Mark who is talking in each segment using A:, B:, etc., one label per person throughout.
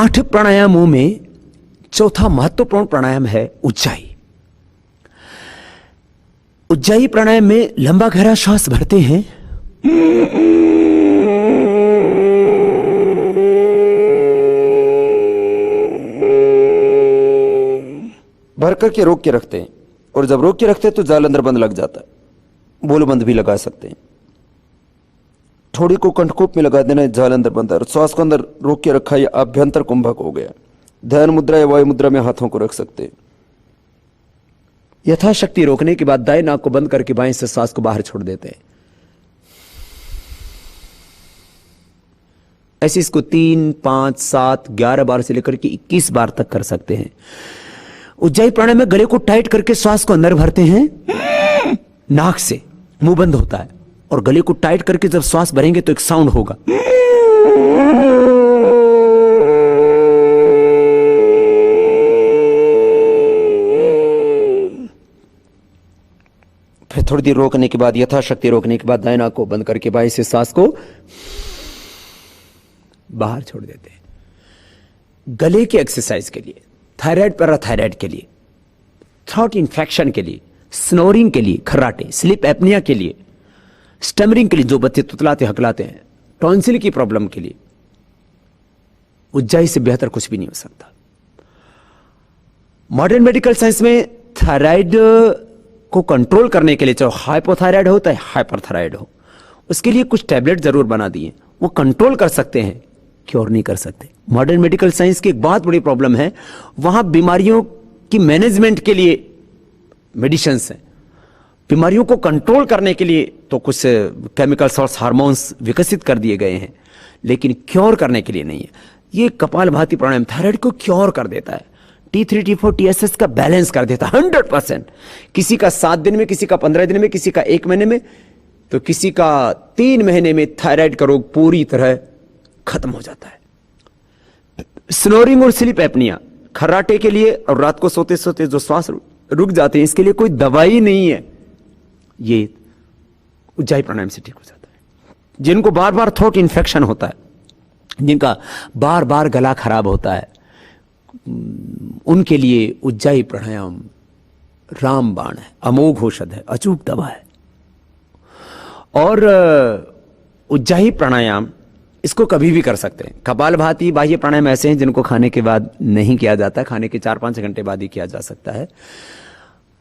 A: 8 प्राणायामों में चौथा महत्वपूर्ण प्राणायाम है उज्जाई। उज्जाई प्राणायाम में लंबा गहरा श्वास भरते हैं,
B: भर करके रोक के रखते हैं, और जब रोक के रखते हैं तो जाल अंदर बंद लग जाता है। बोल बंद भी लगा सकते हैं। थोड़ी को कंठकूप में लगा देना, जाल अंदर बंद है, और श्वास को अंदर रोक के रखा, या अभ्यंतर कुंभक हो गया। ध्यान मुद्रा या वायु मुद्रा में हाथों को रख सकते हैं।
A: यथाशक्ति रोकने के बाद दाएं नाक को बंद करके बाएं से सांस को बाहर छोड़ देते हैं। ऐसे इसको 3, 5, 7, 11 बार से लेकर के 21 बार तक कर सकते हैं। उज्जाई प्राणायाम में गले को टाइट करके श्वास को अंदर भरते हैं, नाक से मुंह बंद होता है, और गले को टाइट करके जब श्वास भरेंगे तो एक साउंड होगा।
B: फिर थोड़ी देर रोकने के बाद, यथाशक्ति रोकने के बाद, दाएं नाक को बंद करके बाएं से सांस को
A: बाहर छोड़ देते हैं। गले की एक्सरसाइज के लिए, थायराइड पैराथायराइड के लिए, थ्रोट इन्फेक्शन के लिए, स्नोरिंग के लिए, खर्राटे, स्लीप एपनिया के लिए, स्टमरिंग के लिए, जो बच्चे तुतलाते हकलाते हैं, टॉन्सिल की प्रॉब्लम के लिए उज्जाई से बेहतर कुछ भी नहीं हो सकता। मॉडर्न मेडिकल साइंस में थायराइड को कंट्रोल करने के लिए, चाहे हाइपोथायराइड हो चाहे हाइपरथायराइड हो, उसके लिए कुछ टैबलेट जरूर बना दिए। वो कंट्रोल कर सकते हैं, क्योर नहीं कर सकते। मॉडर्न मेडिकल साइंस की एक बहुत बड़ी प्रॉब्लम है, वहां बीमारियों की मैनेजमेंट के लिए मेडिसिन्स हैं। बीमारियों को कंट्रोल करने के लिए तो कुछ केमिकल्स और हार्मोन्स विकसित कर दिए गए हैं, लेकिन क्योर करने के लिए नहीं है। ये कपालभाति प्राणायाम थायराइड को क्योर कर देता है, T3, T4, TSS का बैलेंस कर देता है 100%। किसी का 7 दिन में, किसी का 15 दिन में, किसी का 1 महीने में, तो किसी का 3 महीने में थायराइड का रोग पूरी तरह खत्म हो जाता है। स्नोरिंग और स्लीप एपनिया, खर्राटे के लिए और रात को सोते सोते जो श्वास रुक जाते हैं, इसके लिए कोई दवाई नहीं है। ये उज्जाई प्राणायाम से ठीक हो जाता है। जिनको बार बार थ्रोट इन्फेक्शन होता है, जिनका बार बार गला खराब होता है, उनके लिए उज्जाई प्राणायाम रामबाण है, अमोघ औषध है, अचूक दवा है। और उज्जाई प्राणायाम इसको कभी भी कर सकते हैं। कपालभाति, बाह्य प्राणायाम ऐसे हैं जिनको खाने के बाद नहीं किया जाता, खाने के 4-5 घंटे बाद ही किया जा सकता है।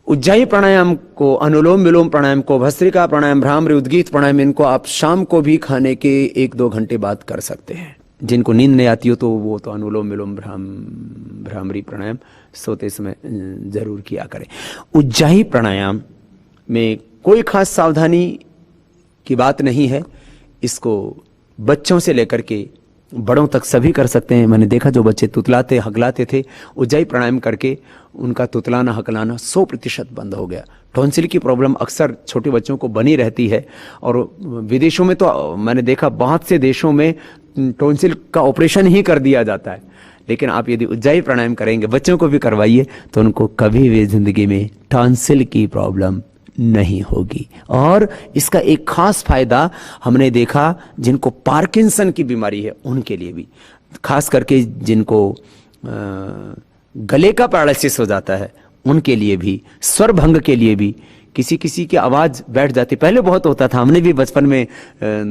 A: उज्जाई प्राणायाम को, अनुलोम विलोम प्राणायाम को, भस्त्रिका प्राणायाम, भ्रामरी, उद्गीत प्राणायाम, इनको आप शाम को भी खाने के 1-2 घंटे बाद कर सकते हैं। जिनको नींद नहीं आती हो तो वो तो अनुलोम विलोम भ्रामरी प्राणायाम सोते समय जरूर किया करें। उज्जाई प्राणायाम में कोई खास सावधानी की बात नहीं है। इसको बच्चों से लेकर के बड़ों तक सभी कर सकते हैं। मैंने देखा जो बच्चे तुतलाते हकलाते थे, उज्जाई प्राणायाम करके उनका तुतलाना हकलाना 100% बंद हो गया। टॉन्सिल की प्रॉब्लम अक्सर छोटे बच्चों को बनी रहती है, और विदेशों में तो मैंने देखा बहुत से देशों में टॉन्सिल का ऑपरेशन ही कर दिया जाता है। लेकिन आप यदि उज्जाई प्राणायाम करेंगे, बच्चों को भी करवाइए, तो उनको कभी भी जिंदगी में टॉन्सिल की प्रॉब्लम नहीं होगी। और इसका एक खास फायदा हमने देखा, जिनको पार्किंसन की बीमारी है उनके लिए भी, खास करके जिनको गले का पैरालिसिस हो जाता है उनके लिए भी, स्वर भंग के लिए भी, किसी किसी की आवाज बैठ जाती, पहले बहुत होता था, हमने भी बचपन में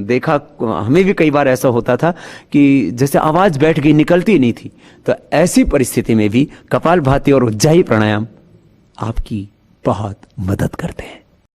A: देखा, हमें भी कई बार ऐसा होता था कि जैसे आवाज बैठ गई, निकलती नहीं थी। तो ऐसी परिस्थिति में भी कपालभाति और उज्जाई प्राणायाम आपकी बहुत मदद करते हैं।